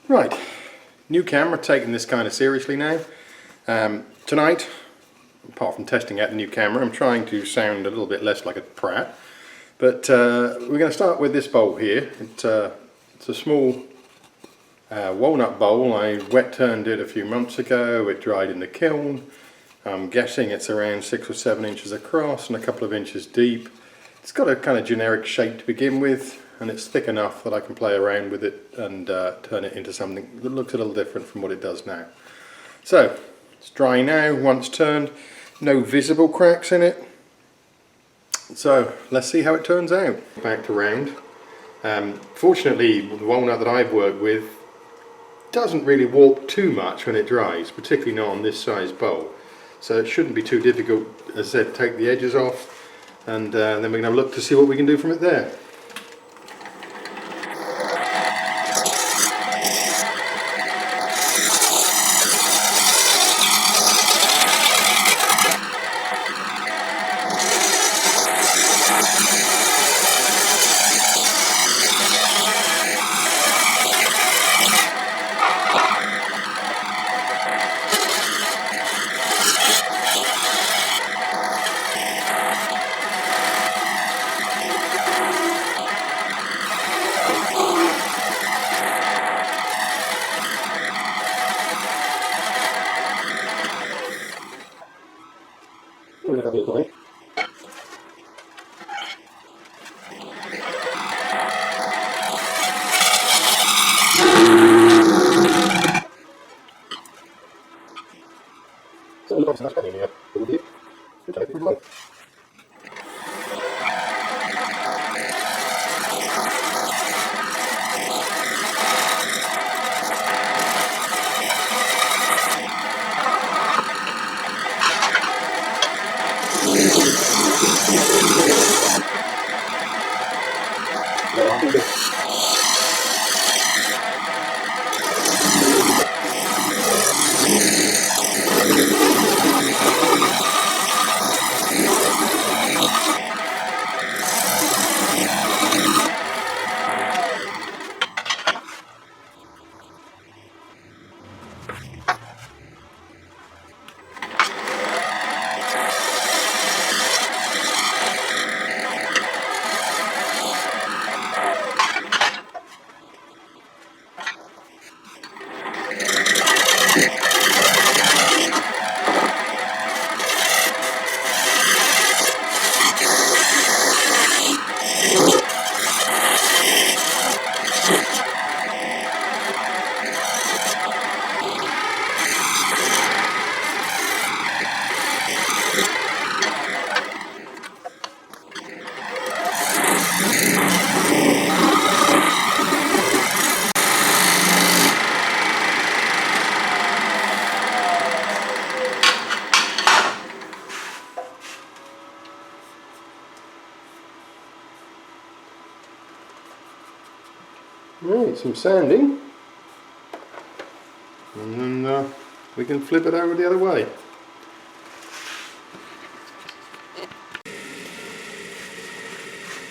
Right, new camera, taking this kind of seriously now. Tonight, apart from testing out the new camera, I'm trying to sound a little bit less like a prat. But we're going to start with this bowl here. It's a small walnut bowl. I wet turned it a few months ago. It dried in the kiln. I'm guessing it's around 6 or 7 inches across and a couple of inches deep. It's got a kind of generic shape to begin with, and it's thick enough that I can play around with it and turn it into something that looks a little different from what it does now. So, it's dry now, once turned, no visible cracks in it. So, let's see how it turns out. Back to round. Fortunately, the walnut that I've worked with doesn't really warp too much when it dries, particularly not on this size bowl. So it shouldn't be too difficult, as I said, take the edges off, and then we're going to have a look to see what we can do from it there. Right, some sanding, and then we can flip it over the other way.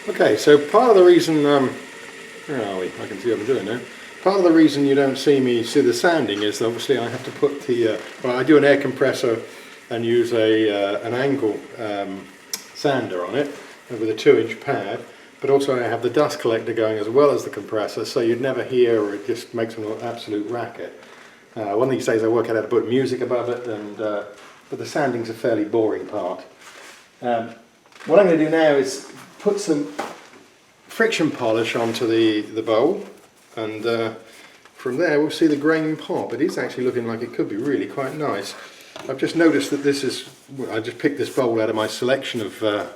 Okay, so part of the reason, where are we? I can see what I'm doing now. Part of the reason you don't see me see the sanding is obviously I have to put the, well, I do an air compressor and use an angle sander on it with a 2-inch pad. But also I have the dust collector going as well as the compressor, so you'd never hear, or it just makes an absolute racket. One of these days I work out how to put music above it, and but the sanding's a fairly boring part. What I'm going to do now is put some friction polish onto the bowl, and from there we'll see the grain pop. It is actually looking like it could be really quite nice. I've just noticed that this is, I just picked this bowl out of my selection of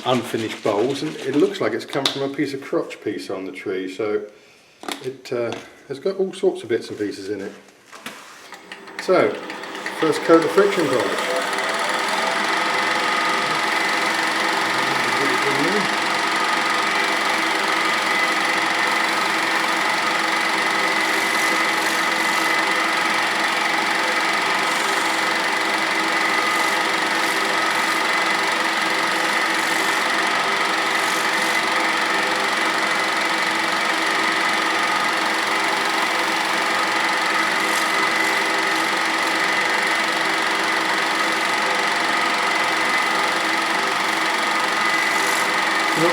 unfinished bowls, and it looks like it's come from a piece of crotch piece on the tree, so it has got all sorts of bits and pieces in it. So, first coat of friction polish.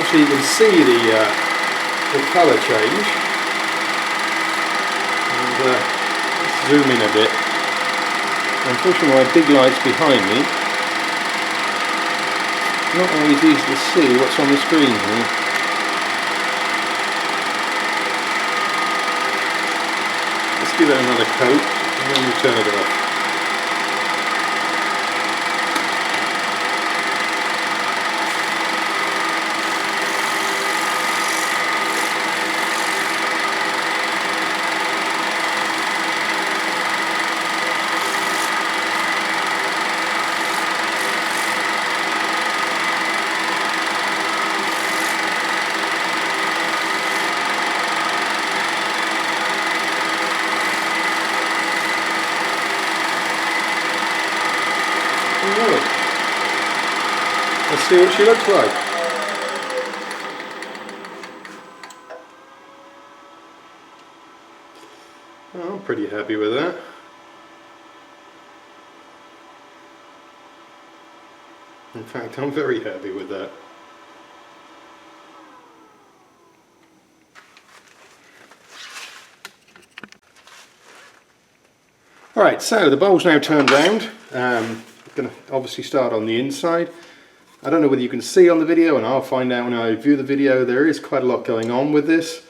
Hopefully you can see the colour change. And let's zoom in a bit. Unfortunately my big light's behind me. Not always easy to see what's on the screen here. Let's give it another coat and then we'll turn it off. Let's see what she looks like. Oh, I'm pretty happy with that. In fact, I'm very happy with that. Alright, so the bowl's now turned round. I'm going to obviously start on the inside. I don't know whether you can see on the video, and I'll find out when I view the video. There is quite a lot going on with this.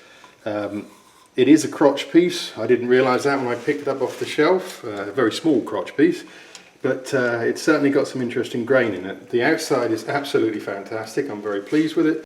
It is a crotch piece. I didn't realise that when I picked it up off the shelf. A very small crotch piece, but it's certainly got some interesting grain in it. The outside is absolutely fantastic. I'm very pleased with it.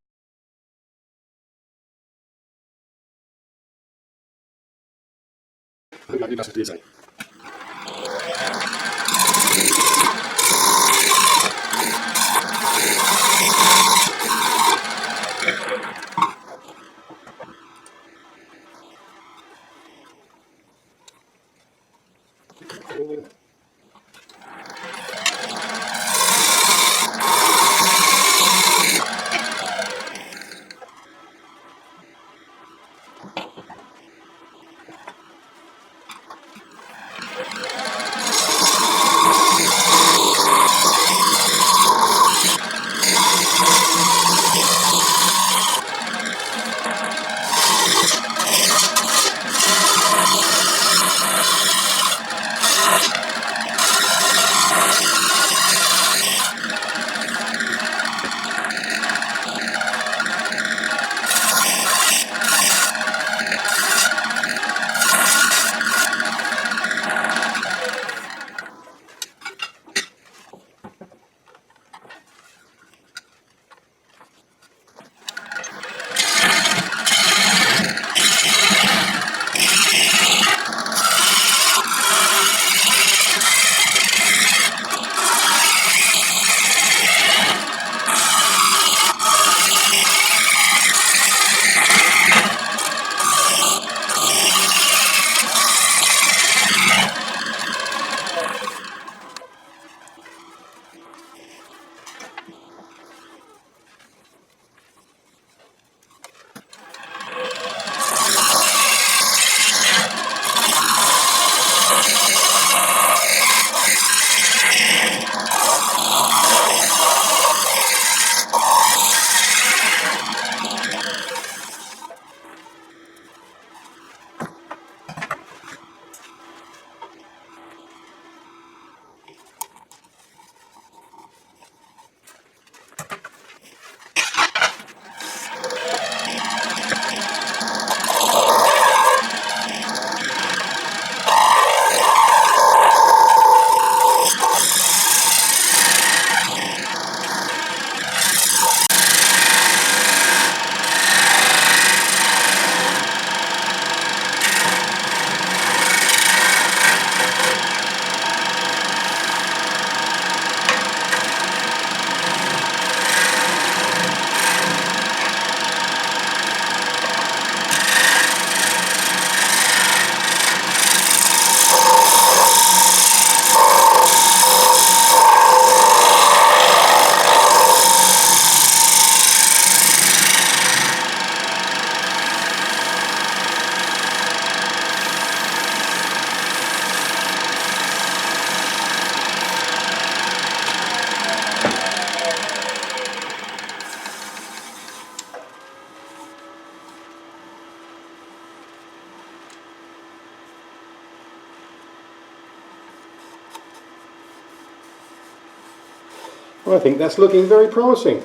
I think that's looking very promising.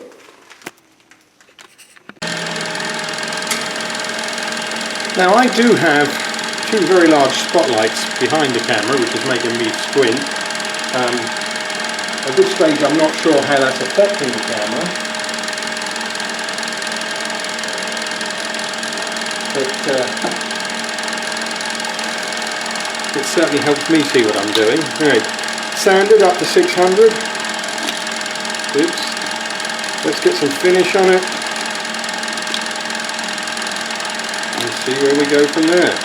Now I do have two very large spotlights behind the camera, which is making me squint. At this stage I'm not sure how that's affecting the camera, but it certainly helps me see what I'm doing. Right, sanded up to 600. Oops. Let's get some finish on it and see where we go from there.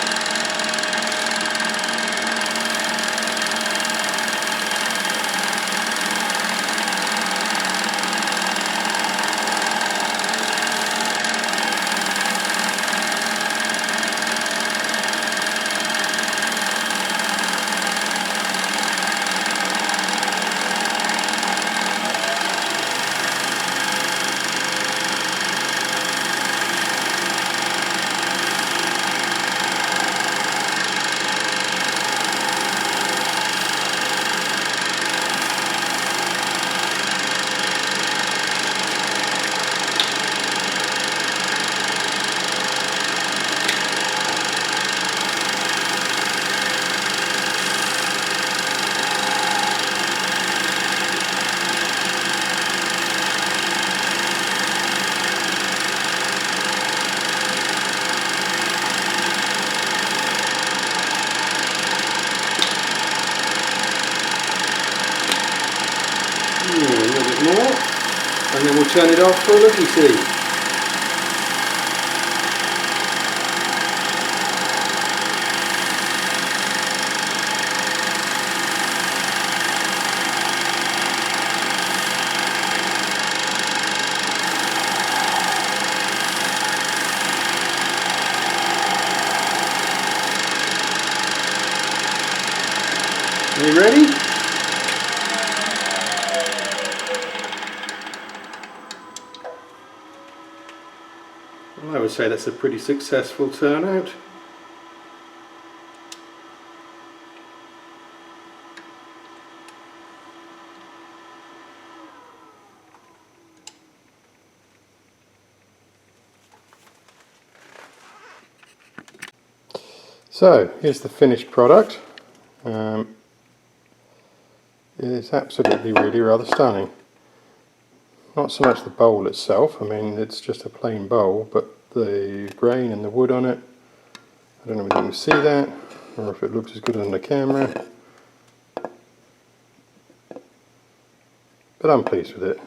A little bit more, and then we'll turn it off for a looky-see. Are you ready? Well, I would say that's a pretty successful turnout. So here's the finished product. It is absolutely really rather stunning. Not so much the bowl itself, I mean it's just a plain bowl, but the grain and the wood on it, I don't know whether you can see that or if it looks as good on the camera, but I'm pleased with it.